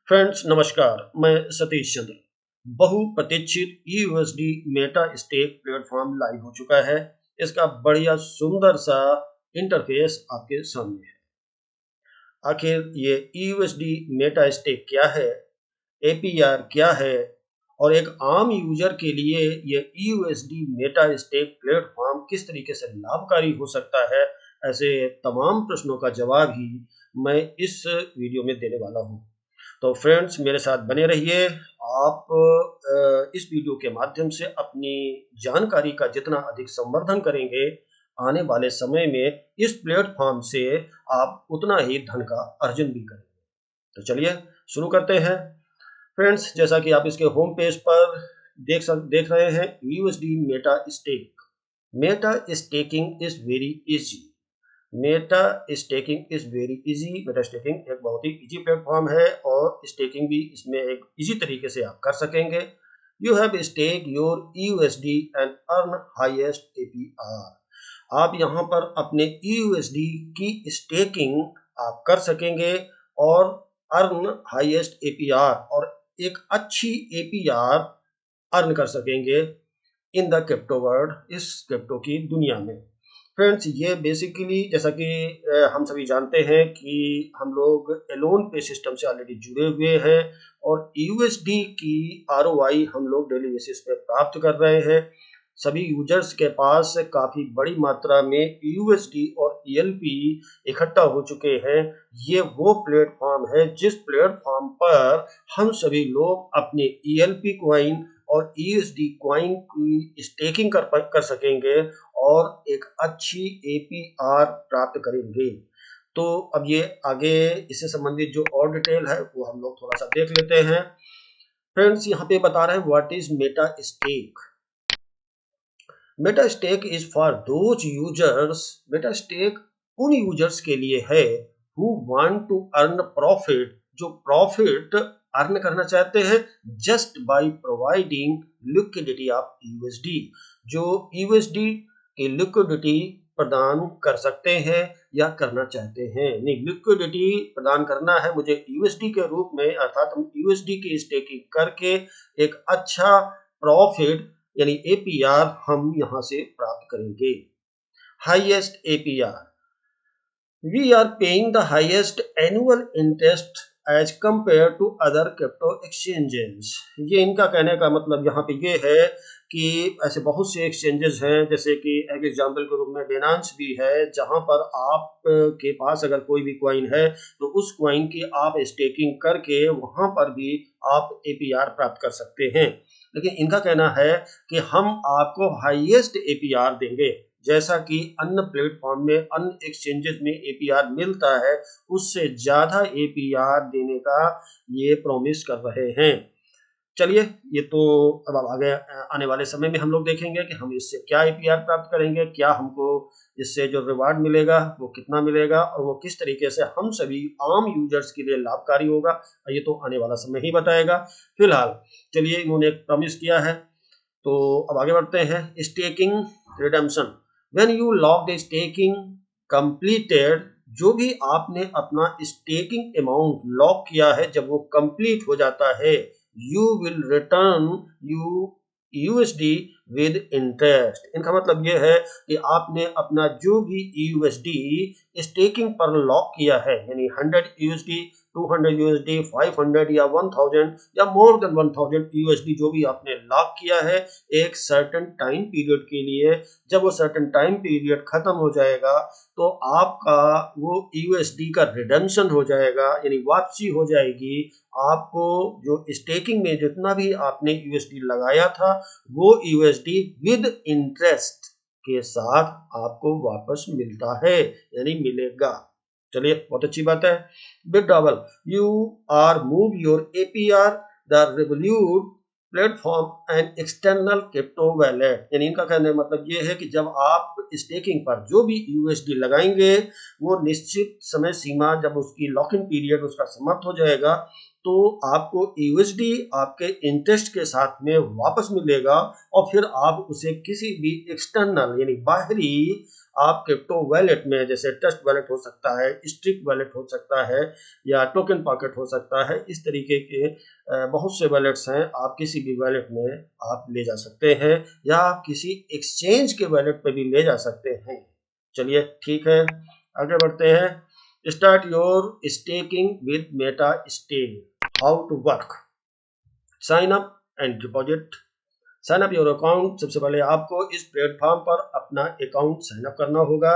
Friends नमस्कार, मैं सतीश चंद्र। बहुप्रतीक्षित USD meta stake platform live हो चुका है। इसका बढ़िया सुंदर सा इंटरफेस आपके सामने है। आखिर ये यूएसडी मेटा स्टेक क्या है, एपीआर क्या है और एक आम यूजर के लिए ये यूएसडी मेटा स्टेक प्लेटफॉर्म किस तरीके से लाभकारी हो सकता है, ऐसे तमाम प्रश्नों का जवाब ही मैं इस वीडियो में देने वाला हूँ। तो फ्रेंड्स मेरे साथ बने रहिए। आप इस वीडियो के माध्यम से अपनी जानकारी का जितना अधिक संवर्धन करेंगे, आने वाले समय में इस प्लेटफॉर्म से आप उतना ही धन का अर्जन भी करेंगे। तो चलिए शुरू करते हैं। फ्रेंड्स जैसा कि आप इसके होम पेज पर देख रहे हैं, USD meta stake. Meta staking is very easy. Meta staking is very easy. Meta staking एक बहुत ही इजी प्लेटफॉर्म है और स्टेकिंग भी इसमें एक इजी तरीके से आप कर सकेंगे। You have stake your USD and earn highest APR. आप यहाँ पर अपने यूएसडी की स्टेकिंग आप कर सकेंगे और अर्न हाईएस्ट एपीआर और एक अच्छी एपीआर अर्न कर सकेंगे इन द क्रिप्टो वर्ल्ड, इस क्रिप्टो की दुनिया में। फ्रेंड्स ये बेसिकली जैसा कि हम सभी जानते हैं कि हम लोग एलोन पे सिस्टम से ऑलरेडी जुड़े हुए हैं और यूएसडी की आरओआई हम लोग डेली बेसिस पे प्राप्त कर रहे हैं। सभी यूजर्स के पास काफ़ी बड़ी मात्रा में यूएसडी और ईएलपी इकट्ठा हो चुके हैं। ये वो प्लेटफॉर्म है जिस प्लेटफॉर्म पर हम सभी लोग अपने ईएलपी कॉइन और यूएसडी कॉइन की स्टेकिंग कर सकेंगे और एक अच्छी एपीआर प्राप्त करेंगे। तो अब ये आगे इससे संबंधित जो और डिटेल है वो हम लोग थोड़ा सा देख लेते हैं। फ्रेंड्स यहाँ पे बता रहे हैं what is meta stake. Meta stake is for those users. Meta stake उन यूजर्स के लिए है who want to earn profit, जो प्रॉफिट अर्न करना चाहते हैं just by providing liquidity of USD, जो यूएसडी की लिक्विडिटी प्रदान कर सकते हैं या करना चाहते हैं। नहीं, लिक्विडिटी प्रदान करना है मुझे यूएसडी के रूप में, अर्थात हम यूएसडी की स्टेकिंग करके एक अच्छा प्रॉफिट यानी एपीआर हम यहां से प्राप्त करेंगे। Highest APR, we are paying the highest annual interest as compare to other crypto exchanges. ये इनका कहने का मतलब यहाँ पे ये है कि ऐसे बहुत से एक्सचेंजेस हैं, जैसे कि एक एग्जांपल के रूप में बिनांस भी है, जहाँ पर आप के पास अगर कोई भी कॉइन है तो उस कॉइन की आप स्टेकिंग करके वहाँ पर भी आप एपीआर प्राप्त कर सकते हैं। लेकिन इनका कहना है कि हम आपको हाईएस्ट एपीआर देंगे, जैसा कि अन्य प्लेटफॉर्म में अन्य एक्सचेंजेस में एपीआर मिलता है उससे ज्यादा एपीआर देने का ये प्रॉमिस कर रहे हैं। चलिए ये तो अब आगे आने वाले समय में हम लोग देखेंगे कि हम इससे क्या एपीआर प्राप्त करेंगे, क्या हमको इससे जो रिवार्ड मिलेगा वो कितना मिलेगा और वो किस तरीके से हम सभी आम यूजर्स के लिए लाभकारी होगा, ये तो आने वाला समय ही बताएगा। फिलहाल चलिए इन्होंने एक प्रॉमिस किया है तो अब आगे बढ़ते हैं। Staking redemption, when you lock the staking completed, जो भी आपने अपना स्टेकिंग अमाउंट लॉक किया है जब वो कंप्लीट हो जाता है, you will return USD with interest. इनका मतलब ये है कि आपने अपना जो भी यूएसडी स्टेकिंग पर लॉक किया है, यानी 100 यूएसडी, 200 यूएसडी, 500 या 1000 या मोर देन 1000 यूएसडी जो भी आपने लॉक किया है एक सर्टेन टाइम पीरियड के लिए, जब वो सर्टेन टाइम पीरियड खत्म हो जाएगा तो आपका वो यूएसडी का रिडेम्पशन हो जाएगा, यानी वापसी हो जाएगी। आपको जो स्टेकिंग में जितना भी आपने यूएसडी लगाया था वो यूएसडी विद इंटरेस्ट के साथ आपको वापस मिलता है, यानी मिलेगा। चलिए बहुत अच्छी बात है। Withdrawal, you are move your APR the Revolut platform and external crypto wallet, यानी इनका कहने का मतलब ये है कि जब आप स्टेकिंग पर जो भी यूएसडी लगाएंगे वो निश्चित समय सीमा, जब उसकी लॉक इन पीरियड उसका समाप्त हो जाएगा तो आपको यूएसडी आपके इंटरेस्ट के साथ में वापस मिलेगा और फिर आप उसे किसी भी एक्सटर्नल यानी बाहरी आप क्रिप्टो वॉलेट में, जैसे ट्रस्ट वॉलेट हो सकता है, स्ट्रिक वॉलेट हो सकता है या टोकन पॉकेट हो सकता है, इस तरीके के बहुत से वॉलेट्स हैं, आप किसी भी वॉलेट में आप ले जा सकते हैं या आप किसी एक्सचेंज के वॉलेट पे भी ले जा सकते हैं। चलिए ठीक है, आगे बढ़ते हैं। Start your staking with meta stake. How to work? Sign up and deposit. Sign up your account. सबसे पहले आपको इस प्लेटफॉर्म पर अपना अकाउंट साइन अप करना होगा,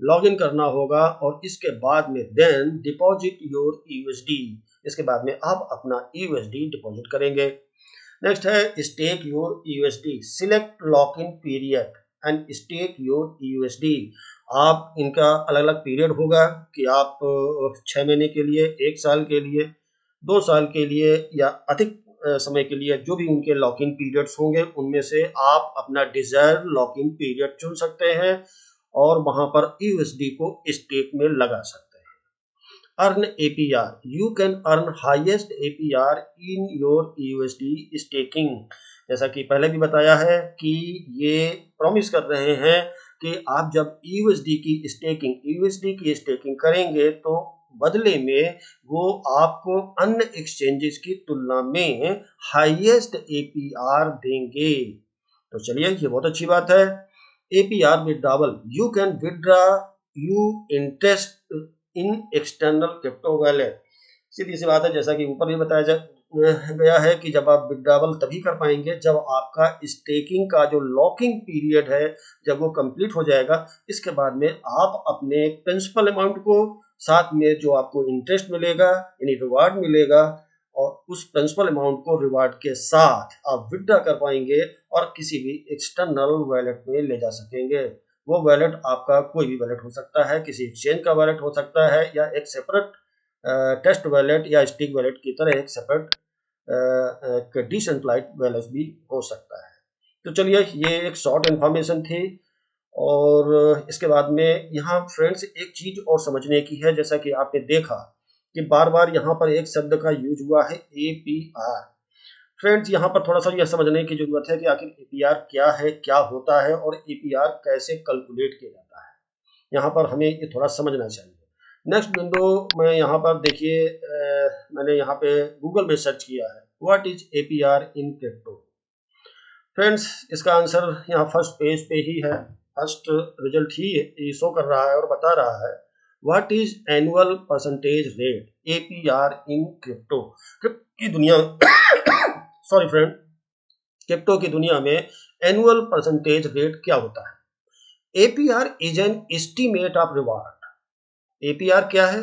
लॉगिन करना होगा और इसके बाद में देन डिपॉजिट योर यूएसडी। इसके बाद में आप अपना यूएसडी डिपॉजिट करेंगे। नेक्स्ट है stake your USD. Select lock in period and stake your USD. आप इनका अलग अलग पीरियड होगा कि आप 6 महीने के लिए, 1 साल के लिए, 2 साल के लिए या अधिक समय के लिए, जो भी उनके लॉक इन पीरियड्स होंगे उनमें से आप अपना डिजायर लॉक इन पीरियड चुन सकते हैं और वहां पर यूएसडी को स्टेक में लगा सकते हैं। Earn APR. You can earn highest APR in your USD staking. जैसा कि पहले भी बताया है कि ये प्रॉमिस कर रहे हैं कि आप जब यूएसडी की स्टेकिंग करेंगे तो बदले में वो आपको अन्य एक्सचेंजेस की तुलना में हाईएस्ट एपीआर देंगे। तो चलिए, ये बहुत अच्छी बात है। APR withdrawal. You can withdraw you interest in external crypto wallet. सीधी सी बात है, जैसा कि ऊपर भी बताया गया है कि जब आप विड्रॉवल तभी कर पाएंगे जब आपका स्टेकिंग का जो लॉकिंग पीरियड है जब वो कंप्लीट हो जाएगा। इसके बाद में आप अपने प्रिंसिपल अमाउंट को, साथ में जो आपको इंटरेस्ट मिलेगा यानी रिवार्ड मिलेगा, और उस प्रिंसिपल अमाउंट को रिवार्ड के साथ आप विड्रॉ कर पाएंगे और किसी भी एक्सटर्नल वॉलेट में ले जा सकेंगे। वो वॉलेट आपका कोई भी वॉलेट हो सकता है, किसी एक्सचेंज का वॉलेट हो सकता है या एक सेपरेट टेस्ट वॉलेट या स्टिक वॉलेट की तरह एक सेपरेट डिसेंट्रलाइज्ड वॉलेट भी हो सकता है। तो चलिए, ये एक शॉर्ट इन्फॉर्मेशन थी। और इसके बाद में यहाँ फ्रेंड्स एक चीज और समझने की है, जैसा कि आपने देखा कि बार बार यहाँ पर एक शब्द का यूज हुआ है एपीआर। फ्रेंड्स, यहाँ पर थोड़ा सा यह समझने की जरूरत है कि आखिर एपीआर क्या है, क्या होता है और एपीआर कैसे कैलकुलेट किया जाता है। यहाँ पर हमें ये थोड़ा समझना चाहिए। नेक्स्ट विंडो में यहाँ पर देखिए, मैंने यहाँ पे गूगल में सर्च किया है, what is APR in crypto. Friends, इसका आंसर यहाँ फर्स्ट पेज पे ही है, फर्स्ट रिजल्ट ही शो कर रहा है और बता रहा है what is annual percentage rate APR in crypto. की दुनिया सॉरी फ्रेंड, क्रिप्टो की दुनिया में एनुअल परसेंटेज रेट क्या होता है? APR is an estimate of reward. APR क्या है?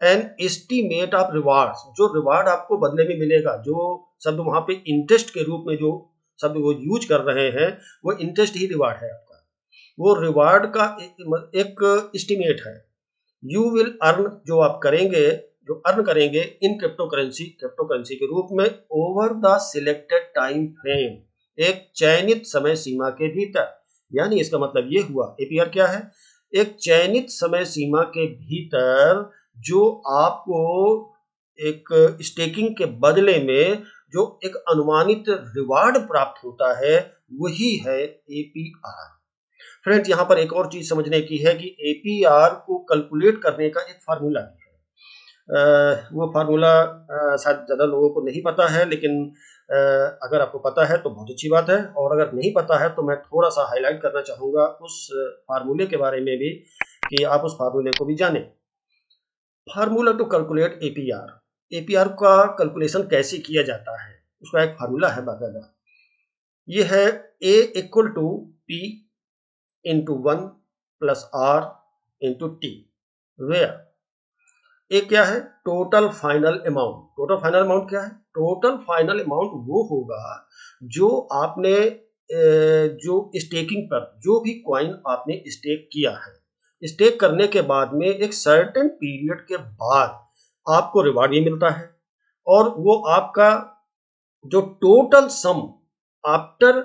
An estimate of reward. जो रिवार्ड आपको बदले में मिलेगा, जो शब्द वहां पे इंटरेस्ट के रूप में जो शब्द वो यूज कर रहे हैं, वो इंटरेस्ट ही रिवार्ड है आपका। वो रिवार्ड का एक एस्टीमेट है। यू विल अर्न, जो आप करेंगे, जो अर्न करेंगे इन क्रिप्टो करेंसी के रूप में over the selected time frame, एक चयनित समय सीमा के भीतर। यानी इसका मतलब ये हुआ, एपीआर क्या है? एक चयनित समय सीमा के भीतर जो आपको एक स्टेकिंग के बदले में जो एक अनुमानित रिवार्ड प्राप्त होता है, वही है एपीआर। फ्रेंड्स, यहाँ पर एक और चीज समझने की है कि एपीआर को कैलकुलेट करने का एक फार्मूला भी है। वो फार्मूला शायद ज़्यादा लोगों को नहीं पता है, लेकिन अगर आपको पता है तो बहुत अच्छी बात है, और अगर नहीं पता है तो मैं थोड़ा सा हाईलाइट करना चाहूँगा उस फार्मूले के बारे में भी, कि आप उस फार्मूले को भी जानें। Formula to calculate APR. APR का कैलकुलेशन कैसे किया जाता है, उसका एक फार्मूला है बाकायदा। ये है A equal to P into 1 plus R into T, where A क्या है? Total final amount. Total final amount क्या है? टोटल फाइनल अमाउंट वो होगा जो आपने जो स्टेकिंग पर जो भी कॉइन आपने स्टेक किया है, स्टेक करने के बाद में एक सर्टेन पीरियड के बाद आपको रिवार्ड भी मिलता है, और वो आपका जो total sum after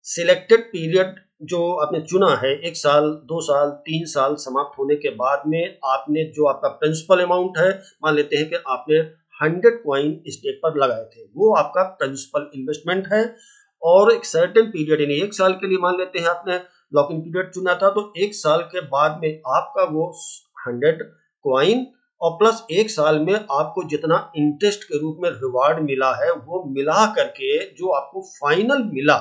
selected period जो आपने चुना है, 1 साल, 2 साल, 3 साल समाप्त होने के बाद में आपने जो आपका प्रिंसिपल अमाउंट है, मान लेते हैं कि आपने 100 कॉइन स्टेक पर लगाए थे, वो आपका प्रिंसिपल इन्वेस्टमेंट है। और एक सर्टेन पीरियड यानी 1 साल के लिए मान लेते हैं आपने लॉक इन पीरियड चुना था, तो 1 साल के बाद में आपका वो 100 कॉइन और प्लस 1 साल में आपको जितना इंटरेस्ट के रूप में रिवार्ड मिला है वो मिला करके जो आपको फाइनल मिला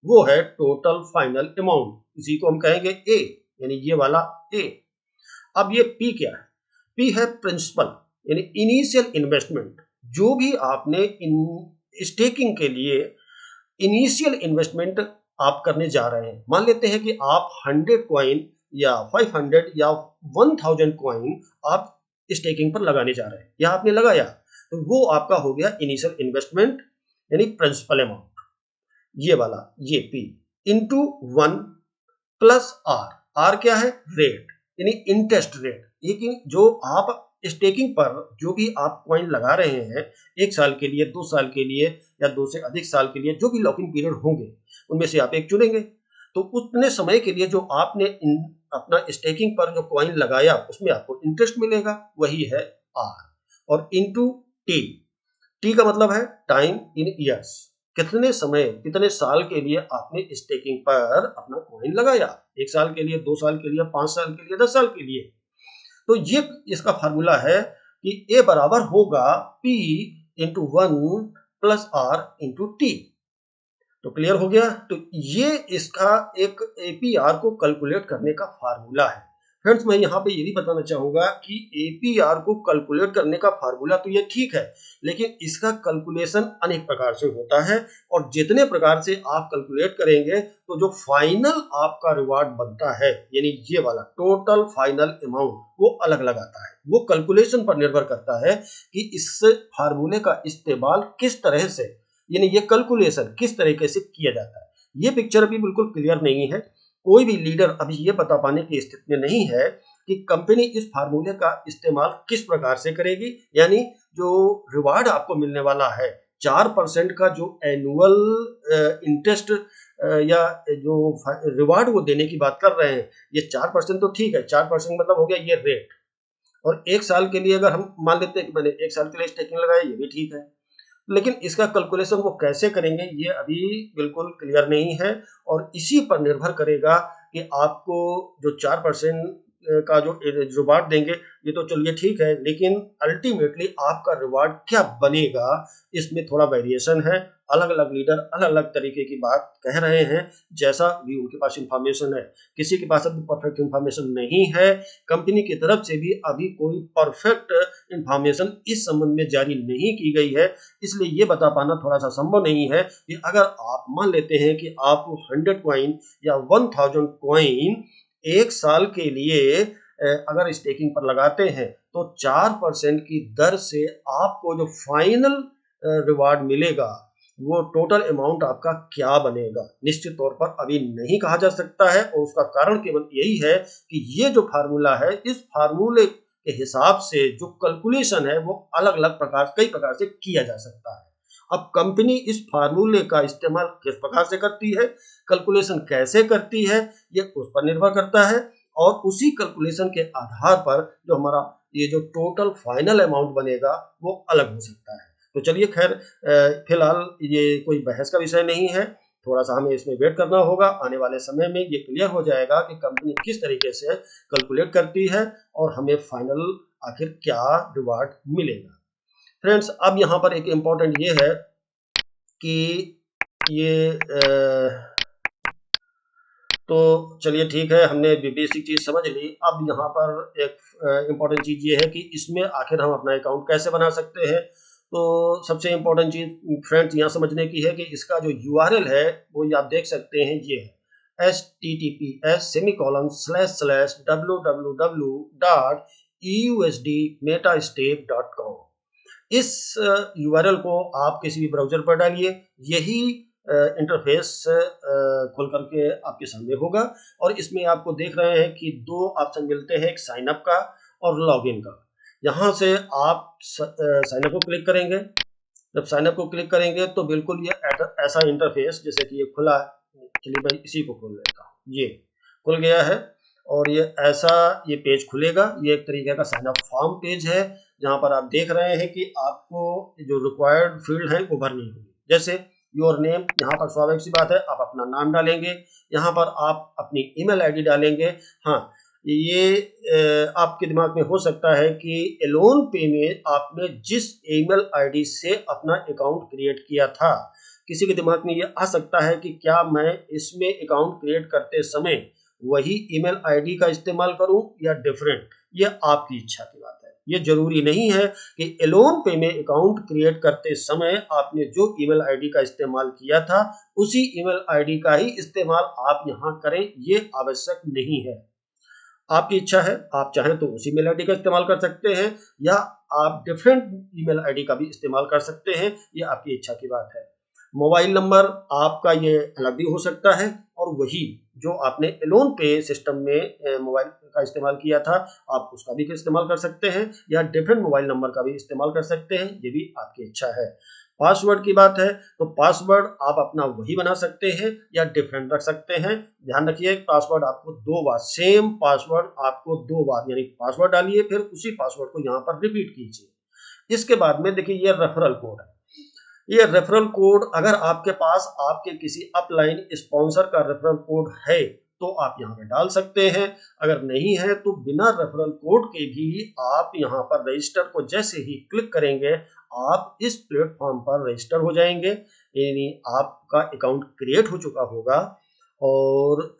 वो है टोटल फाइनल अमाउंट, इसी को हम कहेंगे ए, यानी ये वाला ए। अब ये पी क्या है? पी है प्रिंसिपल यानी इनिशियल इन्वेस्टमेंट। जो भी आपने स्टेकिंग के लिए इनिशियल इन्वेस्टमेंट आप करने जा रहे हैं, मान लेते हैं कि आप 100 कॉइन या 500 या 1000 कॉइन आप स्टेकिंग पर लगाने जा रहे हैं या आपने लगाया, तो वो आपका हो गया इनिशियल इन्वेस्टमेंट यानी प्रिंसिपल अमाउंट, ये वाला ये P into 1 plus R. R क्या है? रेट यानी इंटरेस्ट रेट। लेकिन जो आप स्टेकिंग पर जो भी आप कॉइन लगा रहे हैं 1 साल के लिए, 2 साल के लिए या 2 से अधिक साल के लिए, जो भी लॉकिंग पीरियड होंगे उनमें से आप एक चुनेंगे, तो उतने समय के लिए जो आपने अपना स्टेकिंग पर जो कॉइन लगाया उसमें आपको इंटरेस्ट मिलेगा, वही है आर। और इनटू टी, टी का मतलब है टाइम इन ईयर्स, कितने समय कितने साल के लिए आपने स्टेकिंग पर अपना कॉइन लगाया, 1 साल के लिए, 2 साल के लिए, 5 साल के लिए, 10 साल के लिए। तो ये इसका फार्मूला है कि ए बराबर होगा P into 1 plus R into T. तो क्लियर हो गया? तो ये इसका एक एपीआर को कैलकुलेट करने का फार्मूला है। फ्रेंड्स, मैं यहाँ पे ये भी बताना चाहूंगा कि एपीआर को कैलकुलेट करने का फार्मूला तो ये ठीक है, लेकिन इसका कैलकुलेशन अनेक प्रकार से होता है और जितने प्रकार से आप कैलकुलेट करेंगे तो जो फाइनल आपका रिवार्ड बनता है यानी ये वाला टोटल फाइनल अमाउंट वो अलग अलग आता है। वो कैलकुलेशन पर निर्भर करता है कि इस फार्मूले का इस्तेमाल किस तरह से, यानी ये कैलकुलेशन किस तरीके से किया जाता है। ये पिक्चर अभी बिल्कुल क्लियर नहीं है, कोई भी लीडर अभी ये बता पाने की स्थिति में नहीं है कि कंपनी इस फार्मूले का इस्तेमाल किस प्रकार से करेगी। यानी जो रिवार्ड आपको मिलने वाला है 4% का जो एनुअल इंटरेस्ट या जो रिवार्ड वो देने की बात कर रहे हैं, ये 4% तो ठीक है, 4% मतलब हो गया ये रेट। और 1 साल के लिए अगर हम मान लेते हैं कि मैंने 1 साल के लिए स्टेकिंग लगाया, ये भी ठीक है, लेकिन इसका कैलकुलेशन वो कैसे करेंगे ये अभी बिल्कुल क्लियर नहीं है। और इसी पर निर्भर करेगा कि आपको जो 4% का जो रिवार्ड देंगे, ये तो चलिए ठीक है, लेकिन अल्टीमेटली आपका रिवार्ड क्या बनेगा इसमें थोड़ा वेरिएशन है। अलग अलग लीडर अलग अलग तरीके की बात कह रहे हैं, जैसा भी उनके पास इंफॉर्मेशन है। किसी के पास अभी परफेक्ट इंफॉर्मेशन नहीं है, कंपनी की तरफ से भी अभी कोई परफेक्ट इंफॉर्मेशन इस संबंध में जारी नहीं की गई है, इसलिए ये बता पाना थोड़ा सा संभव नहीं है कि अगर आप मान लेते हैं कि आप 100 कॉइन या 1000 कॉइन 1 साल के लिए अगर स्टेकिंग पर लगाते हैं तो 4% की दर से आपको जो फाइनल रिवार्ड मिलेगा वो टोटल अमाउंट आपका क्या बनेगा, निश्चित तौर पर अभी नहीं कहा जा सकता है। और उसका कारण केवल यही है कि ये जो फार्मूला है, इस फार्मूले के हिसाब से जो कैलकुलेशन है वो अलग अलग प्रकार कई प्रकार से किया जा सकता है। अब कंपनी इस फार्मूले का इस्तेमाल किस प्रकार से करती है, कैलकुलेशन कैसे करती है, ये उस पर निर्भर करता है। और उसी कैलकुलेशन के आधार पर जो हमारा ये जो टोटल फाइनल अमाउंट बनेगा वो अलग हो सकता है। तो चलिए खैर, फिलहाल ये कोई बहस का विषय नहीं है, थोड़ा सा हमें इसमें वेट करना होगा। आने वाले समय में ये क्लियर हो जाएगा कि कंपनी किस तरीके से कैलकुलेट करती है और हमें फाइनल आखिर क्या रिवार्ड मिलेगा। फ्रेंड्स, अब यहाँ पर एक इम्पोर्टेंट ये है कि ये तो चलिए ठीक है, हमने बेसिक चीज समझ ली। अब यहाँ पर एक इम्पोर्टेंट चीज ये है कि इसमें आखिर हम अपना अकाउंट कैसे बना सकते हैं। तो सबसे इम्पोर्टेंट चीज फ्रेंड्स यहाँ समझने की है कि इसका जो URL है वो आप देख सकते हैं, ये है https://www.eusdmetastake.com। इस URL को आप किसी भी ब्राउजर पर डालिए, यही इंटरफेस खोल करके आपके सामने होगा। और इसमें आपको देख रहे हैं कि 2 ऑप्शन मिलते हैं, एक साइन अप का और लॉगिन का। यहाँ से आप साइन अप को क्लिक करेंगे। जब साइन अप को क्लिक करेंगे तो बिल्कुल ये ऐसा इंटरफेस, जैसे कि ये खुला है, चलिए मैं इसी को खोल लेता हूँ, ये खुल गया है और ये ऐसा ये पेज खुलेगा। ये एक तरीके का साइन अप फॉर्म पेज है जहां पर आप देख रहे हैं कि आपको जो रिक्वायर्ड फील्ड है वो भरनी होगी। जैसे योर नेम, यहाँ पर स्वाभाविक सी बात है आप अपना नाम डालेंगे, यहाँ पर आप अपनी ईमेल आईडी डालेंगे। हाँ, ये आपके दिमाग में हो सकता है कि एलोन पे में आपने जिस ईमेल आईडी से अपना अकाउंट क्रिएट किया था, किसी के दिमाग में ये आ सकता है कि क्या मैं इसमें अकाउंट क्रिएट करते समय वही ईमेल आईडी का इस्तेमाल करूं या डिफरेंट। ये आपकी इच्छा की बात है। ये जरूरी नहीं है कि एलोन पे में अकाउंट क्रिएट करते समय आपने जो ईमेल आईडी का इस्तेमाल किया था उसी ईमेल आईडी का ही इस्तेमाल आप यहाँ करें, ये आवश्यक नहीं है। आपकी इच्छा है, आप चाहें तो उसी ईमेल आईडी का इस्तेमाल कर सकते हैं या आप डिफरेंट ईमेल आईडी का भी इस्तेमाल कर सकते हैं, ये आपकी इच्छा की बात है। मोबाइल नंबर आपका ये अलग भी हो सकता है और वही जो आपने एलोन पे सिस्टम में मोबाइल का इस्तेमाल किया था आप उसका भी इस्तेमाल कर सकते हैं या डिफरेंट मोबाइल नंबर का भी इस्तेमाल कर सकते हैं, ये भी आपकी इच्छा है। पासवर्ड की बात है तो पासवर्ड आप अपना वही बना सकते हैं या डिफरेंट रख सकते हैं। ध्यान रखिए पासवर्ड आपको 2 बार, सेम पासवर्ड आपको 2 बार, यानी पासवर्ड डालिए फिर उसी पासवर्ड को यहाँ पर रिपीट कीजिए। इसके बाद में देखिए ये रेफरल कोड है। ये रेफरल कोड अगर आपके पास आपके किसी अपलाइन स्पॉन्सर का रेफरल कोड है तो आप यहाँ पे डाल सकते हैं, अगर नहीं है तो बिना रेफरल कोड के भी आप यहाँ पर रजिस्टर को जैसे ही क्लिक करेंगे आप इस प्लेटफॉर्म पर रजिस्टर हो जाएंगे, यानी आपका अकाउंट क्रिएट हो चुका होगा और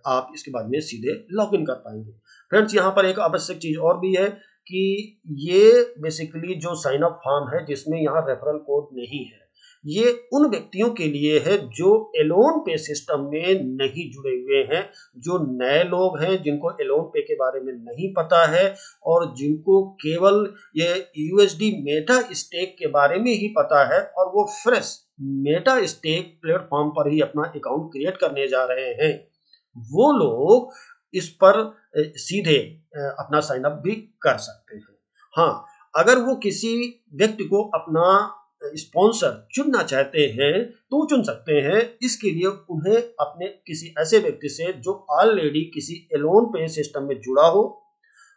आप इसके बाद में सीधे लॉगिन कर पाएंगे। फ्रेंड्स, यहाँ पर एक आवश्यक चीज और भी है कि ये बेसिकली जो साइन अप फॉर्म है जिसमें यहाँ रेफरल कोड नहीं है, ये उन व्यक्तियों के लिए है जो एलोन पे सिस्टम में नहीं जुड़े हुए हैं, जो नए लोग हैं जिनको एलोन पे के बारे में नहीं पता है और जिनको केवल ये यूएसडी मेटा स्टेक के बारे में ही पता है और वो फ्रेश मेटा स्टेक प्लेटफॉर्म पर ही अपना अकाउंट क्रिएट करने जा रहे हैं। वो लोग इस पर सीधे अपना साइन अप भी कर सकते हैं। हाँ, अगर वो किसी व्यक्ति को अपना स्पॉन्सर चुनना चाहते हैं तो चुन सकते हैं। इसके लिए उन्हें अपने किसी ऐसे व्यक्ति से जो ऑलरेडी किसी एलोन पे सिस्टम में जुड़ा हो,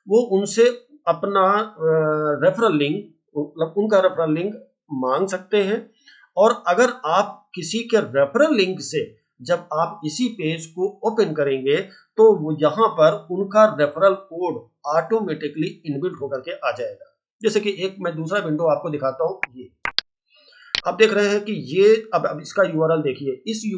वो उनसे अपना रेफरल लिंक, मतलब उनका रेफरल लिंक मांग सकते हैं। और अगर आप किसी के रेफरल लिंक से जब आप इसी पेज को ओपन करेंगे तो वो यहाँ पर उनका रेफरल कोड ऑटोमेटिकली इनबिल्ट होकर के आ जाएगा। जैसे कि एक मैं दूसरा विंडो आपको दिखाता हूँ, ये आप देख रहे हैं कि ये अब इसका यूआरएल देखिए। इस ये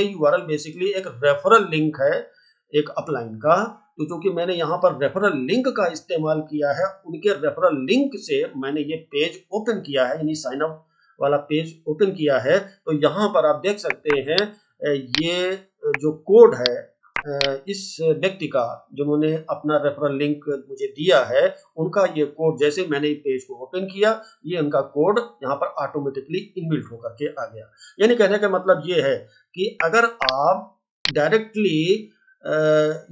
यूआरएल बेसिकली एक रेफरल लिंक है एक अपलाइन का, तो जो कि मैंने यहाँ पर रेफरल लिंक का इस्तेमाल किया है, उनके रेफरल लिंक से मैंने ये पेज ओपन किया है, यानी साइन अप वाला पेज ओपन किया है। तो यहाँ पर आप देख सकते हैं ये जो कोड है इस व्यक्ति का जिन्होंने अपना रेफरल लिंक मुझे दिया है, उनका ये कोड जैसे मैंने पेज को ओपन किया, ये उनका कोड यहाँ पर ऑटोमेटिकली इनबिल्ट होकर के आ गया। यानी कहने का मतलब ये है कि अगर आप डायरेक्टली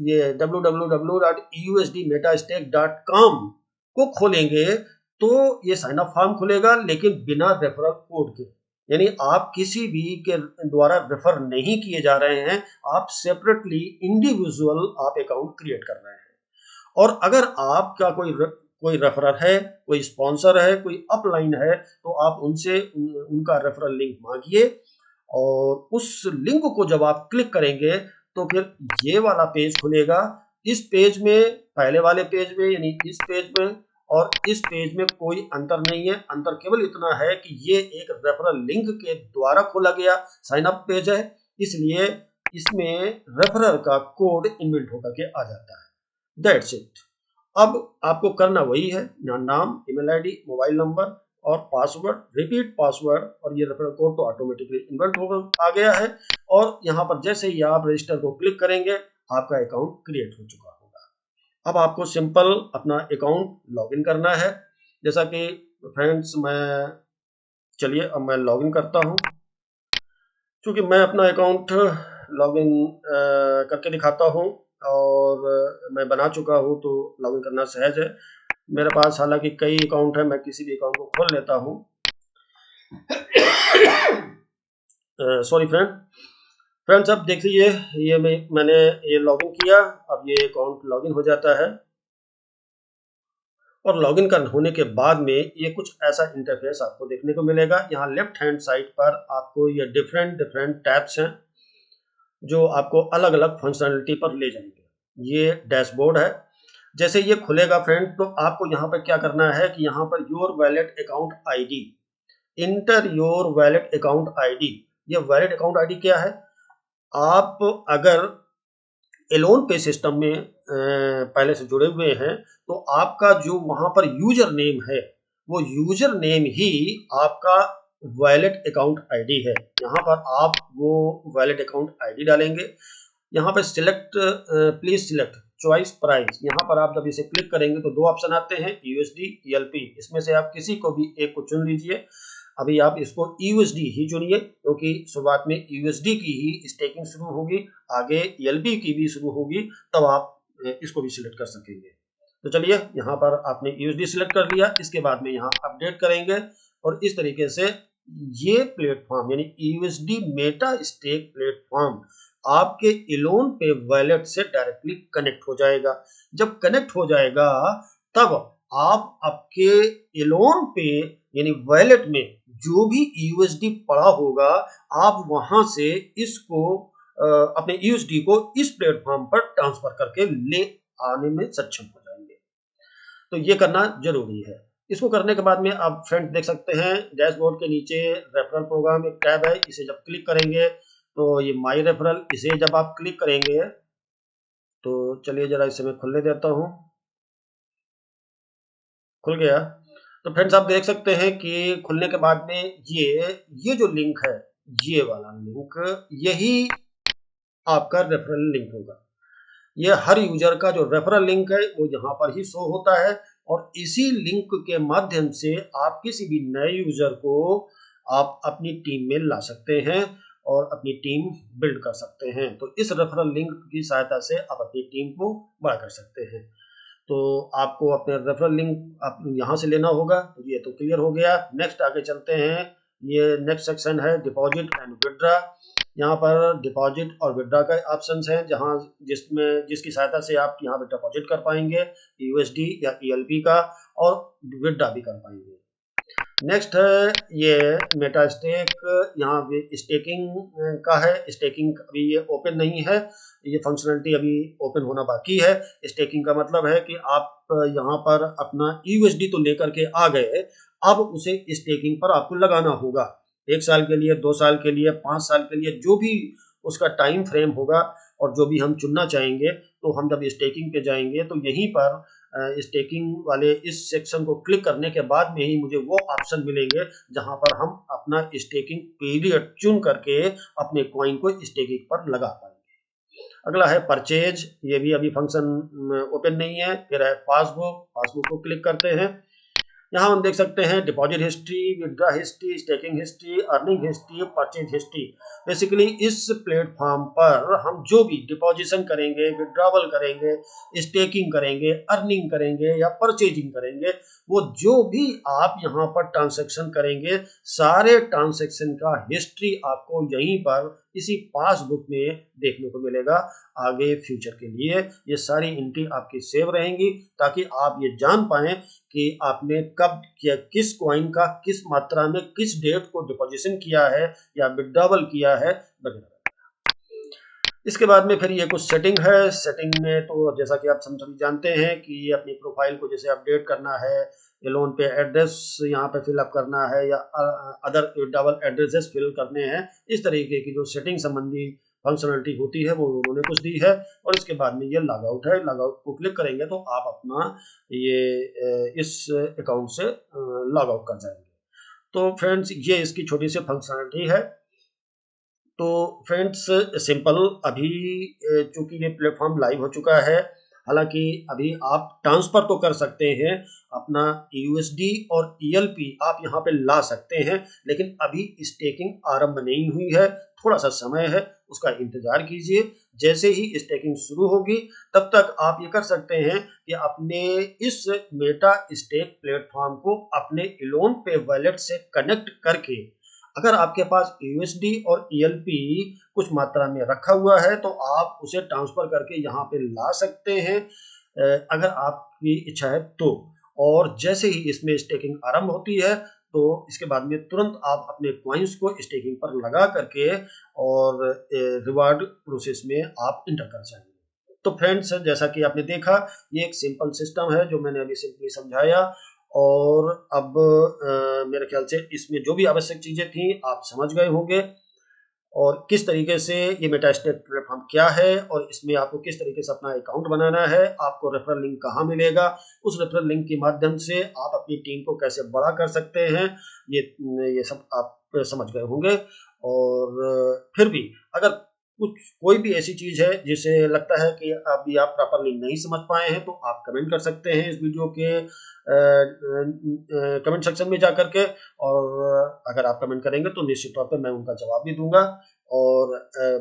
ये www.usdmetastake.com को खोलेंगे तो ये साइन अप फॉर्म खुलेगा, लेकिन बिना रेफरल कोड के, यानी आप किसी भी के द्वारा रेफर नहीं किए जा रहे हैं, आप सेपरेटली इंडिविजुअल आप अकाउंट क्रिएट कर रहे हैं। और अगर आपका कोई रेफरर है, कोई स्पॉन्सर है, कोई अपलाइन है, तो आप उनसे उनका रेफरल लिंक मांगिए और उस लिंक को जब आप क्लिक करेंगे तो फिर ये वाला पेज खुलेगा। इस पेज में, पहले वाले पेज में यानी इस पेज में और इस पेज में कोई अंतर नहीं है। अंतर केवल इतना है कि ये एक रेफरल लिंक के द्वारा खोला गया साइन अप पेज है, इसलिए इसमें रेफरल का कोड इनबिल्ट होकर के आ जाता है। That's it. अब आपको करना वही है, नाम, ईमेल आईडी, मोबाइल नंबर और पासवर्ड, रिपीट पासवर्ड, और ये रेफरल कोड तो ऑटोमेटिकली इन्वर्ट होकर आ गया है। और यहाँ पर जैसे ही आप रजिस्टर को क्लिक करेंगे आपका अकाउंट क्रिएट हो चुका होगा। अब आपको सिंपल अपना अकाउंट लॉगिन करना है। जैसा कि फ्रेंड्स चलिए अब मैं लॉगिन करता हूँ। क्योंकि मैं अपना अकाउंट लॉगिन करके दिखाता हूँ और मैं बना चुका हूँ तो लॉगिन करना सहज है। मेरे पास हालांकि कई अकाउंट है, मैं किसी भी अकाउंट को खोल लेता हूँ। सॉरी फ्रेंड्स, अब देख लीजिए ये मैंने ये लॉगिन किया, अब ये अकाउंट लॉगिन हो जाता है। और लॉगिन कर होने के बाद में ये कुछ ऐसा इंटरफेस आपको देखने को मिलेगा। यहाँ लेफ्ट हैंड साइड पर आपको ये डिफरेंट टैब्स हैं जो आपको अलग अलग फंक्शनलिटी पर ले जाएंगे। ये डैशबोर्ड है। जैसे ये खुलेगा फ्रेंड, तो आपको यहाँ पर क्या करना है कि यहाँ per your wallet account ID, inter your wallet account ID. ये वैलेट अकाउंट आईडी क्या है? आप अगर एलोन पे सिस्टम में पहले से जुड़े हुए हैं तो आपका जो वहां पर यूजर नेम है वो यूजर नेम ही आपका वैलेट अकाउंट आईडी है। यहाँ पर आप वो वैलेट अकाउंट आईडी डालेंगे। यहाँ पर select, please select choice price. यहाँ पर आप जब इसे क्लिक करेंगे तो दो ऑप्शन आते हैं, यूएसडी, ईएलपी। इसमें से आप किसी को भी एक को चुन लीजिए। अभी आप इसको यूएसडी ही चुनिए क्योंकि शुरुआत में यूएसडी की ही स्टेकिंग शुरू होगी, आगे ईएलपी की भी शुरू होगी, तब आप इसको भी सिलेक्ट कर सकेंगे। तो चलिए, यहाँ पर आपने यूएसडी सिलेक्ट कर लिया। इसके बाद में यहाँ अपडेट करेंगे और इस तरीके से ये प्लेटफॉर्म यानी यूएसडी मेटा स्टेक प्लेटफॉर्म आपके एलोन पे वैलेट से डायरेक्टली कनेक्ट हो जाएगा। जब कनेक्ट हो जाएगा तब आप आपके एलोन पे यानी वैलेट में जो भी यूएसडी पड़ा होगा, आप वहां से इसको अपने यूएसडी को इस प्लेटफॉर्म पर ट्रांसफर करके ले आने में सक्षम हो जाएंगे। तो ये करना जरूरी है। इसको करने के बाद में आप फ्रेंड देख सकते हैं डैशबोर्ड के नीचे रेफरल प्रोग्राम एक टैब है। इसे जब क्लिक करेंगे तो ये माई रेफरल, इसे जब आप क्लिक करेंगे तो चलिए जरा इसे मैं खुलने देता हूं। खुल गया। तो फ्रेंड्स आप देख सकते हैं कि खुलने के बाद में ये जो लिंक है, ये वाला लिंक, यही आपका रेफरल लिंक होगा। ये हर यूजर का जो रेफरल लिंक है वो यहाँ पर ही शो होता है और इसी लिंक के माध्यम से आप किसी भी नए यूजर को आप अपनी टीम में ला सकते हैं और अपनी टीम बिल्ड कर सकते हैं। तो इस रेफरल लिंक की सहायता से आप अपनी टीम को बड़ा कर सकते हैं। तो आपको अपने रेफरल लिंक आप यहाँ से लेना होगा। तो ये तो क्लियर हो गया। नेक्स्ट आगे चलते हैं। ये नेक्स्ट सेक्शन है डिपॉजिट एंड विड्रा। यहाँ पर डिपॉजिट और विड्रा का ऑप्शंस हैं, जहाँ जिसकी सहायता से आप यहाँ पे डिपॉजिट कर पाएंगे यूएसडी या ईएलपी का, और विड्रा भी कर पाएंगे। नेक्स्ट है ये मेटा स्टेक। यहाँ पे स्टेकिंग का है। स्टेकिंग अभी ये ओपन नहीं है, ये फंक्शनलिटी अभी ओपन होना बाकी है। स्टेकिंग का मतलब है कि आप यहाँ पर अपना यूएसडी तो लेकर के आ गए, अब उसे स्टेकिंग पर आपको लगाना होगा। 1 साल के लिए, 2 साल के लिए, 5 साल के लिए, जो भी उसका टाइम फ्रेम होगा और जो भी हम चुनना चाहेंगे, तो हम जब स्टेकिंग पे जाएंगे तो यहीं पर स्टेकिंग वाले इस सेक्शन को क्लिक करने के बाद में ही मुझे वो ऑप्शन मिलेंगे जहां पर हम अपना स्टेकिंग पीरियड चुन करके अपने कॉइन को स्टेकिंग पर लगा पाएंगे। अगला है परचेज। ये भी अभी फंक्शन ओपन नहीं है। फिर है पासबुक को क्लिक करते हैं। यहाँ हम देख सकते हैं deposit history, withdraw history, staking history, earning history, purchase history. Basically इस प्लेटफॉर्म पर हम जो भी डिपॉजिशन करेंगे, विड्रॉवल करेंगे, स्टेकिंग करेंगे, अर्निंग करेंगे या परचेजिंग करेंगे, वो जो भी आप यहाँ पर ट्रांसैक्शन करेंगे, सारे ट्रांसैक्शन का हिस्ट्री आपको यहीं पर इसी पासबुक में देखने को मिलेगा। आगे फ्यूचर के लिए ये सारी एंट्री आपकी सेव रहेंगी ताकि आप ये जान पाएं कि आपने कब किया, किस कॉइन का किस मात्रा में किस डेट को डिपॉजिशन किया है या विड्रॉवल किया है वगैरह। इसके बाद में फिर ये कुछ सेटिंग है। सेटिंग में तो जैसा कि आप सभी जानते हैं कि अपनी प्रोफाइल को जैसे अपडेट करना है, एलोन पे एड्रेस यहाँ पे फिलअप करना है या अदर डबल एड्रेसेस फिल करने हैं, इस तरीके की जो सेटिंग संबंधी फंक्शनलिटी होती है वो उन्होंने कुछ दी है। और इसके बाद में ये लॉग आउट है। लॉग आउट को क्लिक करेंगे तो आप अपना ये इस अकाउंट से लॉग आउट कर जाएंगे। तो फ्रेंड्स ये इसकी छोटी सी फंक्शनलिटी है। तो फ्रेंड्स सिंपल, अभी चूंकि ये प्लेटफॉर्म लाइव हो चुका है, हालांकि अभी आप ट्रांसफर तो कर सकते हैं अपना यूएसडी और ईएलपी आप यहाँ पे ला सकते हैं, लेकिन अभी स्टेकिंग आरंभ नहीं हुई है। थोड़ा सा समय है, उसका इंतजार कीजिए। जैसे ही स्टेकिंग शुरू होगी तब तक आप ये कर सकते हैं कि अपने इस मेटा स्टेक प्लेटफॉर्म को अपने एलोन पे वॉलेट से कनेक्ट करके, अगर आपके पास यूएसडी और ईएलपी कुछ मात्रा में रखा हुआ है तो आप उसे ट्रांसफर करके यहाँ पे ला सकते हैं अगर आपकी इच्छा है तो। और जैसे ही इसमें स्टेकिंग आरंभ होती है तो इसके बाद में तुरंत आप अपने कॉइन्स को स्टेकिंग पर लगा करके और रिवार्ड प्रोसेस में आप इंटर कर जाएंगे। तो फ्रेंड्स, जैसा कि आपने देखा, ये एक सिंपल सिस्टम है जो मैंने अभी सिंपली समझाया, और अब मेरे ख्याल से इसमें जो भी आवश्यक चीजें थी आप समझ गए होंगे, और किस तरीके से ये मेटास्टेक प्लेटफॉर्म क्या है और इसमें आपको किस तरीके से अपना अकाउंट बनाना है, आपको रेफरल लिंक कहाँ मिलेगा, उस रेफरल लिंक के माध्यम से आप अपनी टीम को कैसे बड़ा कर सकते हैं, ये सब आप समझ गए होंगे। और फिर भी अगर कोई भी ऐसी चीज है जिसे लगता है कि अभी आप प्रॉपरली नहीं समझ पाए हैं, तो आप कमेंट कर सकते हैं इस वीडियो के कमेंट सेक्शन में जाकर के, और अगर आप कमेंट करेंगे तो निश्चित तौर पे मैं उनका जवाब भी दूंगा। और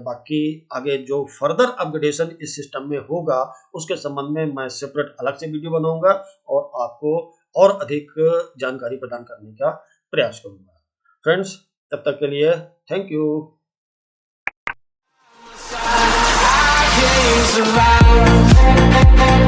बाकी आगे जो फर्दर अपग्रेडेशन इस सिस्टम में होगा उसके संबंध में मैं सेपरेट अलग से वीडियो बनाऊंगा और आपको और अधिक जानकारी प्रदान करने का प्रयास करूंगा। फ्रेंड्स, तब तक के लिए थैंक यू। Survive.